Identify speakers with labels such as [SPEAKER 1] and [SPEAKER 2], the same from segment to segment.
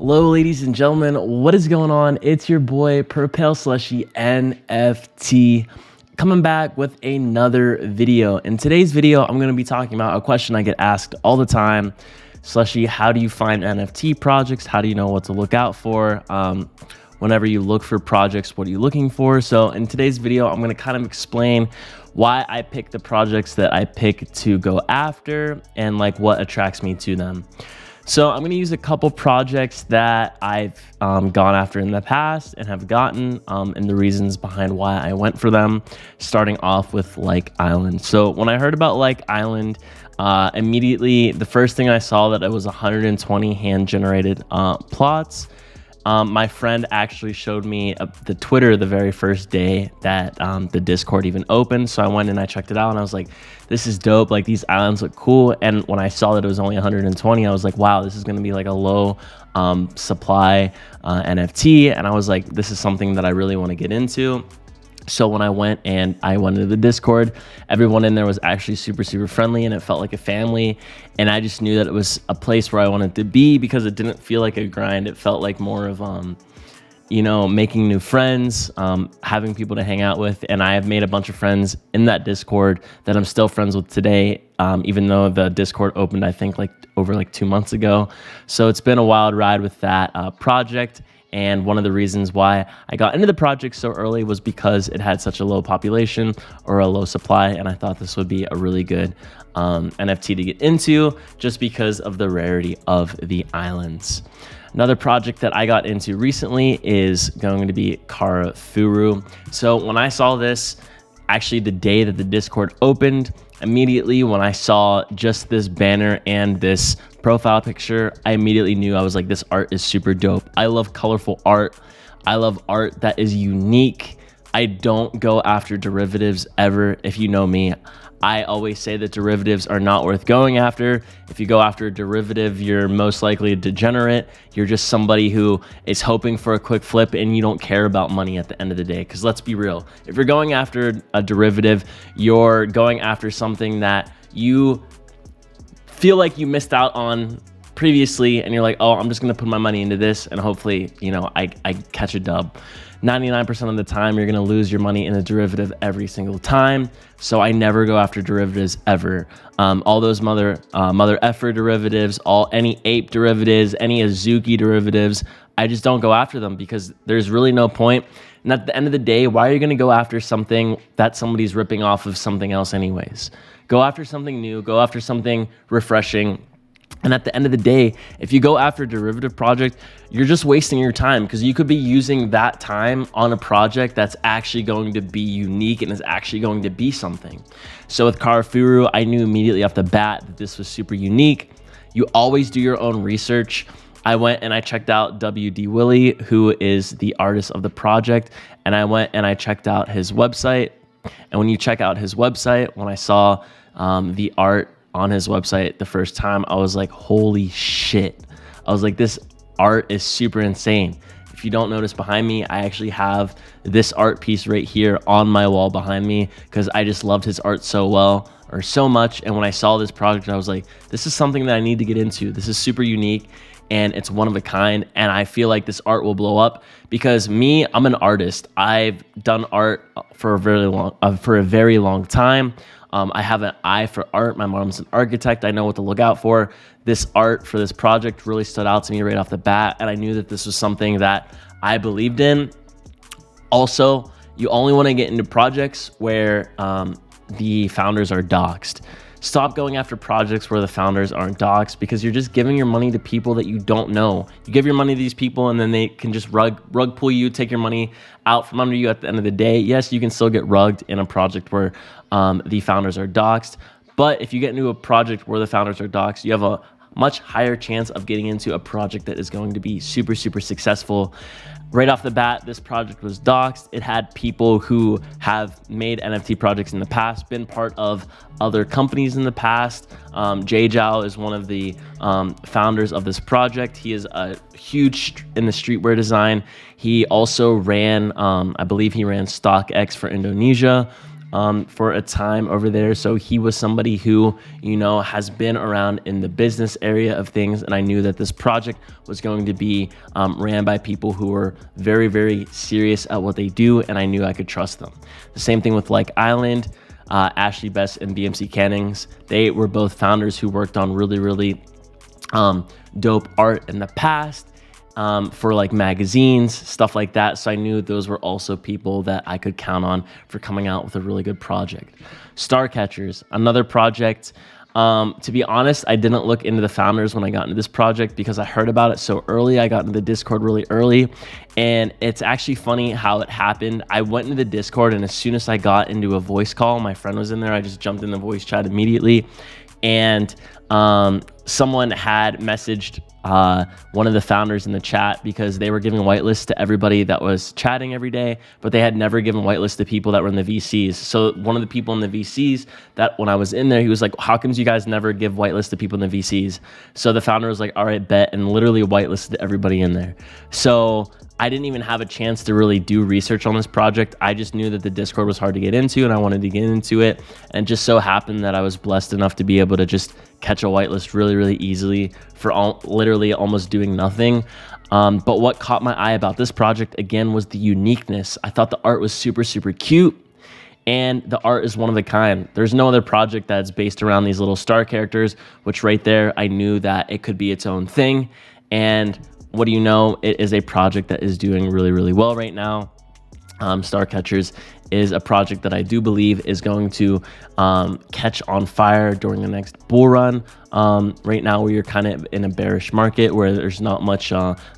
[SPEAKER 1] Hello, ladies and gentlemen. What is going on? It's your boy Propel Slushy NFT coming back with another video. In today's video, I'm going to be talking about a question I get asked all the time. Slushy, how do you find NFT projects? How do you know what to look out for? Whenever you look for projects, what are you looking for? So in today's video, I'm going to kind of explain why I pick the projects that I pick to go after and like what attracts me to them. So I'm going to use a couple projects that I've gone after in the past and have gotten and the reasons behind why I went for them, starting off with Like Island. So when I heard about Like Island, immediately the first thing I saw that it was 120 hand generated plots. My friend actually showed me the Twitter the very first day that the Discord even opened. So I went and I checked it out and I was like, this is dope. Like, these islands look cool. And when I saw that it was only 120, I was like, wow, this is going to be like a low supply NFT. And I was like, this is something that I really want to get into. So when I went into the Discord, everyone in there was actually super friendly and it felt like a family. And I just knew that it was a place where I wanted to be because it didn't feel like a grind. It felt like more of, making new friends, having people to hang out with. And I have made a bunch of friends in that Discord that I'm still friends with today, even though the Discord opened, I think, over 2 months ago. So it's been a wild ride with that project. And one of the reasons why I got into the project so early was because it had such a low population or a low supply. And I thought this would be a really good NFT to get into just because of the rarity of the islands. Another project that I got into recently is going to be Karafuru. So when I saw this, actually the day that the Discord opened, immediately when I saw just this banner and this profile picture, I immediately knew. I was like, this art is super dope. I love colorful art. I love art that is unique. I don't go after derivatives ever. If you know me, I always say that derivatives are not worth going after. If you go after a derivative, you're most likely a degenerate. You're just somebody who is hoping for a quick flip and you don't care about money at the end of the day. Because let's be real, if you're going after a derivative, you're going after something that you feel like you missed out on previously and you're like, oh, I'm just going to put my money into this and hopefully, I catch a dub. 99% of the time, you're going to lose your money in a derivative every single time. So I never go after derivatives ever. All those mother effer derivatives, any ape derivatives, any Azuki derivatives, I just don't go after them because there's really no point. And at the end of the day, why are you going to go after something that somebody's ripping off of something else anyways? Go after something new, go after something refreshing. And at the end of the day, if you go after a derivative project, you're just wasting your time because you could be using that time on a project that's actually going to be unique and is actually going to be something. So with Karafuru, I knew immediately off the bat that this was super unique. You always do your own research. I went and I checked out WD Willie, who is the artist of the project. And I went and I checked out his website. And when you check out his website, when I saw the art on his website the first time, I was like, holy shit. I was like, this art is super insane. If you don't notice behind me, I actually have this art piece right here on my wall behind me because I just loved his art so much. And when I saw this project, I was like, this is something that I need to get into. This is super unique and it's one of a kind. And I feel like this art will blow up because I'm an artist. I've done art for a very long time. I have an eye for art. My mom's an architect. I know what to look out for. This art for this project really stood out to me right off the bat. And I knew that this was something that I believed in. Also, you only want to get into projects where the founders are doxxed. Stop going after projects where the founders aren't doxxed because you're just giving your money to people that you don't know. You give your money to these people and then they can just rug pull you, take your money out from under you at the end of the day. Yes, you can still get rugged in a project where the founders are doxxed. But if you get into a project where the founders are doxxed, you have a much higher chance of getting into a project that is going to be super successful. Right off the bat, this project was doxxed. It had people who have made NFT projects in the past, been part of other companies in the past. Jay Zhao is one of the founders of this project. He is a huge in the streetwear design. He also ran, I believe he ran StockX for Indonesia. for a time over there. So he was somebody who, you know, has been around in the business area of things. And I knew that this project was going to be ran by people who were very, very serious at what they do. And I knew I could trust them. The same thing with Like Island, Ashley Best and BMC Cannings. They were both founders who worked on really, really dope art in the past. For like magazines, stuff like that. So I knew those were also people that I could count on for coming out with a really good project. Starcatchers, another project. To be honest, I didn't look into the founders when I got into this project because I heard about it so early. I got into the Discord really early, and it's actually funny how it happened. I went into the Discord, and as soon as I got into a voice call, my friend was in there. I just jumped in the voice chat immediately, and someone had messaged one of the founders in the chat because they were giving whitelists to everybody that was chatting every day, but they had never given whitelists to people that were in the VCs. So one of the people in the VCs that when I was in there, he was like, how comes you guys never give whitelists to people in the VCs? So the founder was like, all right, bet, and literally whitelisted everybody in there. So I didn't even have a chance to really do research on this project. I just knew that the Discord was hard to get into and I wanted to get into it. And just so happened that I was blessed enough to be able to just catch a whitelist really, really easily for literally almost doing nothing. But what caught my eye about this project, again, was the uniqueness. I thought the art was super, super cute. And the art is one of a kind. There's no other project that's based around these little star characters, which right there, I knew that it could be its own thing. And what do you know? It is a project that is doing really, really well right now. Starcatchers is a project that I do believe is going to catch on fire during the next bull run. Right now, we are kind of in a bearish market where there's not much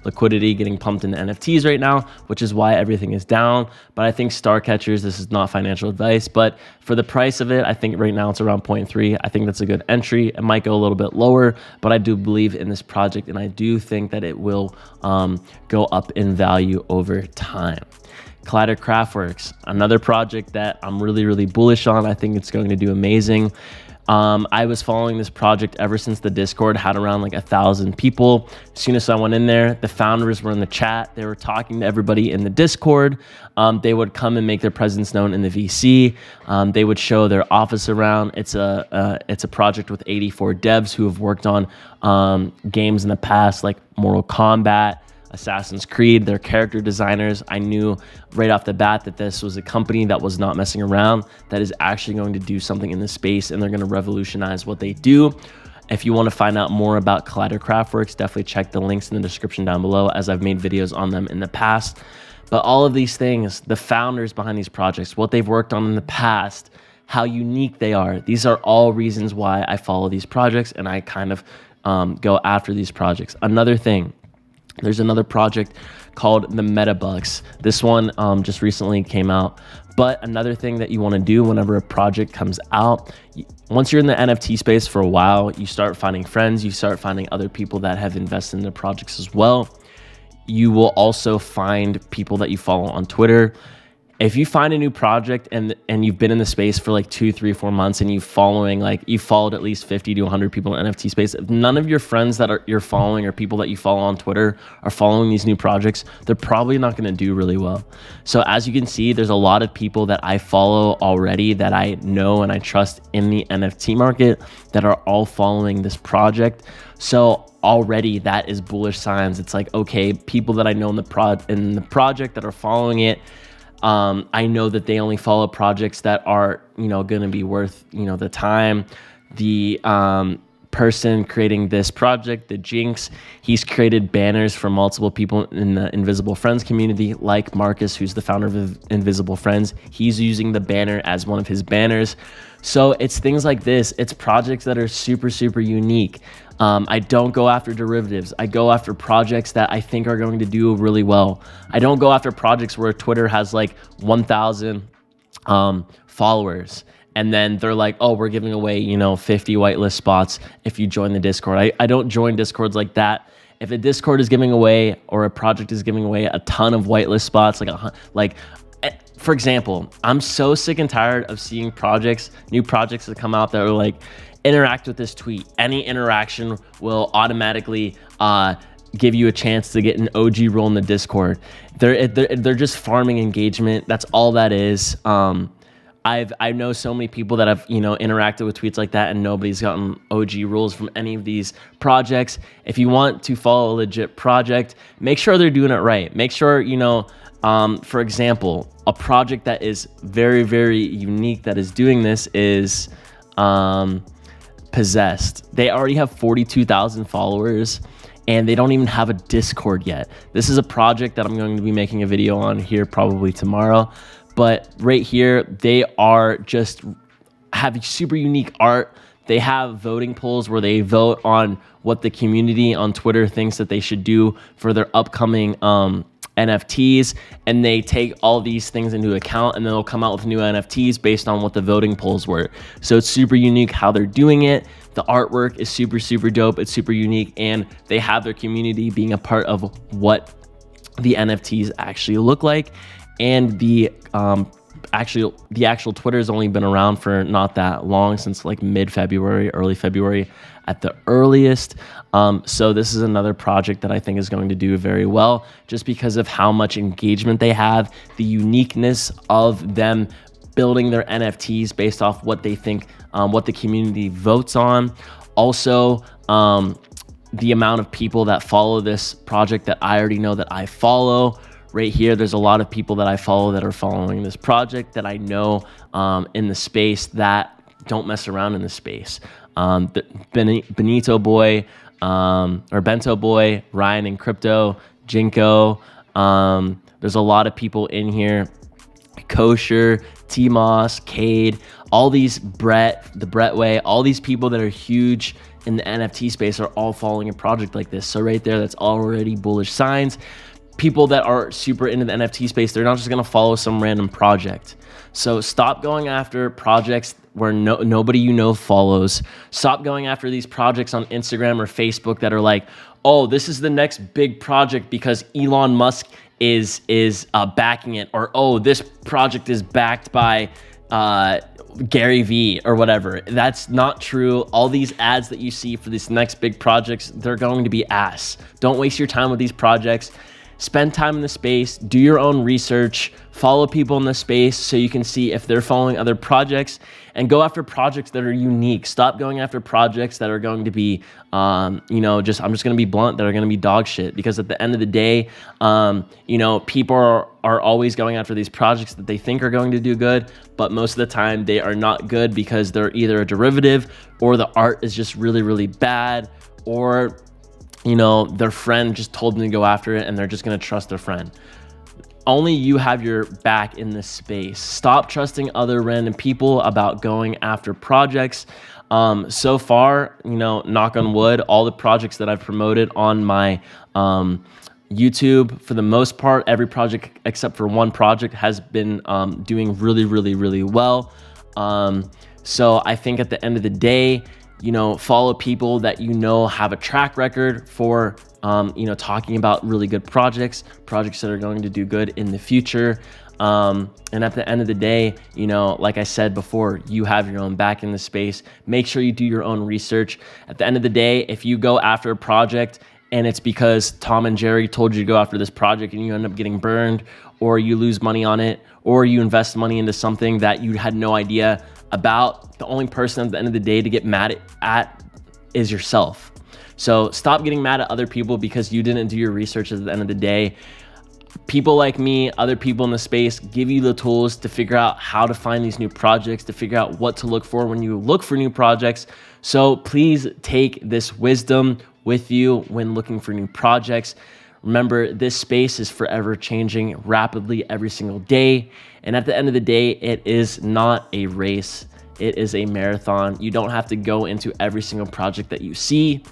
[SPEAKER 1] liquidity getting pumped into NFTs right now, which is why everything is down. But I think Starcatchers, this is not financial advice, but for the price of it, I think right now it's around 0.3. I think that's a good entry. It might go a little bit lower, but I do believe in this project, and I do think that it will go up in value over time. Craftworks, another project that I'm really, really bullish on. I think it's going to do amazing. I was following this project ever since the Discord had around like 1,000 people. As soon as I went in there, the founders were in the chat. They were talking to everybody in the Discord. They would come and make their presence known in the VC. They would show their office around. It's a project with 84 devs who have worked on games in the past like Mortal Kombat, Assassin's Creed. They're character designers. I knew right off the bat that this was a company that was not messing around, that is actually going to do something in this space, and they're going to revolutionize what they do. If you want to find out more about Craftworks, definitely check the links in the description down below, as I've made videos on them in the past. But all of these things, the founders behind these projects, what they've worked on in the past, how unique they are, these are all reasons why I follow these projects and I kind of go after these projects. Another thing, there's another project called the Metabucks. This one just recently came out. But another thing that you want to do whenever a project comes out, once you're in the NFT space for a while, you start finding friends, you start finding other people that have invested in the projects as well. You will also find people that you follow on Twitter. If you find a new project and you've been in the space for like 2, 3, 4 months and you've followed at least 50 to 100 people in NFT space, if none of your friends that you're following or people that you follow on Twitter are following these new projects, they're probably not going to do really well. So as you can see, there's a lot of people that I follow already that I know and I trust in the NFT market that are all following this project. So already that is bullish signs. It's like, okay, people that I know in the project that are following it, I know that they only follow projects that are, going to be worth, the time. The person creating this project, the Jinx, he's created banners for multiple people in the Invisible Friends community, like Marcus, who's the founder of Invisible Friends. He's using the banner as one of his banners. So it's things like this. It's projects that are super, super unique. I don't go after derivatives. I go after projects that I think are going to do really well. I don't go after projects where Twitter has like 1,000 followers. And then they're like, oh, we're giving away, 50 whitelist spots if you join the Discord. I don't join Discords like that. If a Discord is giving away or a project is giving away a ton of whitelist spots, for example, I'm so sick and tired of seeing new projects that come out that are like, interact with this tweet. Any interaction will automatically give you a chance to get an OG role in the Discord. They're just farming engagement. That's all that is. I know so many people that have, interacted with tweets like that, and nobody's gotten OG rules from any of these projects. If you want to follow a legit project, make sure they're doing it right. Make sure, for example, a project that is very, very unique that is doing this is Possessed. They already have 42,000 followers, and they don't even have a Discord yet. This is a project that I'm going to be making a video on here probably tomorrow. But right here, they are just have super unique art. They have voting polls where they vote on what the community on Twitter thinks that they should do for their upcoming NFTs, and they take all these things into account, and then they'll come out with new NFTs based on what the voting polls were. So it's super unique how they're doing it. The artwork is super, super dope. It's super unique, and they have their community being a part of what the NFTs actually look like. And the actual Twitter has only been around for not that long, since like mid-February, early February at the earliest. So this is another project that I think is going to do very well, just because of how much engagement they have, the uniqueness of them building their NFTs based off what they think, what the community votes on. Also, the amount of people that follow this project that I already know that I follow. Right here, there's a lot of people that I follow that are following this project that I know in the space that don't mess around in the space. Benito Boy, or Bento Boy, Ryan and Crypto, Jinko. There's a lot of people in here. Kosher, T-Moss, Cade, all these the Brett Way, all these people that are huge in the NFT space are all following a project like this. So right there, that's already bullish signs. People that are super into the NFT space, they're not just gonna follow some random project. So stop going after projects where nobody follows. Stop going after these projects on Instagram or Facebook that are like, oh, this is the next big project because Elon Musk is backing it, or oh, this project is backed by Gary V or whatever. That's not true. All these ads that you see for these next big projects, they're going to be ass. Don't waste your time with these projects. Spend time in the space, do your own research, follow people in the space so you can see if they're following other projects, and go after projects that are unique. Stop going after projects that are going to be, I'm just going to be blunt, that are going to be dog shit. Because at the end of the day, people are always going after these projects that they think are going to do good, but most of the time they are not good because they're either a derivative, or the art is just really, really bad, or their friend just told them to go after it and they're just going to trust their friend. Only you have your back in this space. Stop trusting other random people about going after projects. So far, knock on wood, all the projects that I've promoted on my YouTube, for the most part, every project except for one project has been doing really, really, really well. So I think at the end of the day, follow people that have a track record for, talking about really good projects that are going to do good in the future. And at the end of the day, like I said before, you have your own back in the space. Make sure you do your own research. At the end of the day, if you go after a project and it's because Tom and Jerry told you to go after this project and you end up getting burned, or you lose money on it, or you invest money into something that you had no idea about, the only person at the end of the day to get mad at is yourself. So stop getting mad at other people because you didn't do your research. At the end of the day, people like me, other people in the space, give you the tools to figure out how to find these new projects, to figure out what to look for when you look for new projects. So please take this wisdom with you when looking for new projects. Remember, this space is forever changing rapidly every single day. And at the end of the day, it is not a race. It is a marathon. You don't have to go into every single project that you see.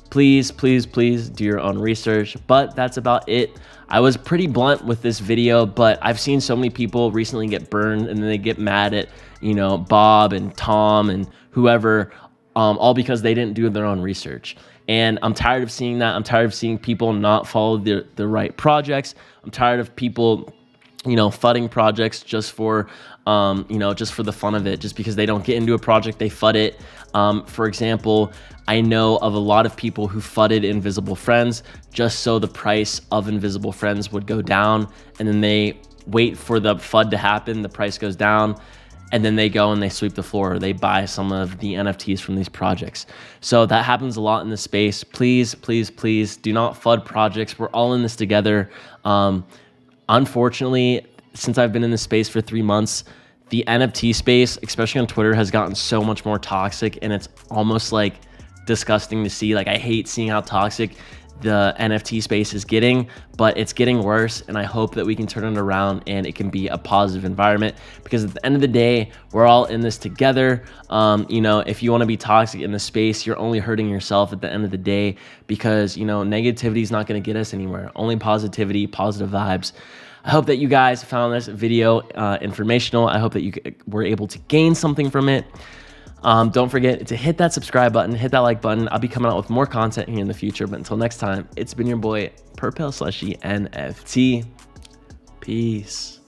[SPEAKER 1] Please, please, please do your own research. But that's about it. I was pretty blunt with this video, but I've seen so many people recently get burned and then they get mad at, Bob and Tom and whoever, all because they didn't do their own research. And I'm tired of seeing that. I'm tired of seeing people not follow the right projects. I'm tired of people, fudding projects just for, just for the fun of it, just because they don't get into a project, they FUD it. For example, I know of a lot of people who FUDded Invisible Friends just so the price of Invisible Friends would go down, and then they wait for the FUD to happen, the price goes down, and then they go and they sweep the floor, or they buy some of the NFTs from these projects. So that happens a lot in the space. Please, please, please do not FUD projects. We're all in this together. Unfortunately, since I've been in this space for 3 months, the NFT space, especially on Twitter, has gotten so much more toxic, and it's almost like disgusting to see. Like, I hate seeing how toxic the NFT space is getting, but it's getting worse, and I hope that we can turn it around and it can be a positive environment, because at the end of the day, we're all in this together. You know, if you want to be toxic in the space, you're only hurting yourself at the end of the day, because, you know, negativity is not going to get us anywhere. Only positivity, positive vibes. I hope that you guys found this video informational. I hope that you were able to gain something from it. Don't forget to hit that subscribe button, hit that like button. I'll be coming out with more content here in the future. But until next time, it's been your boy, Purple/NFT. Peace.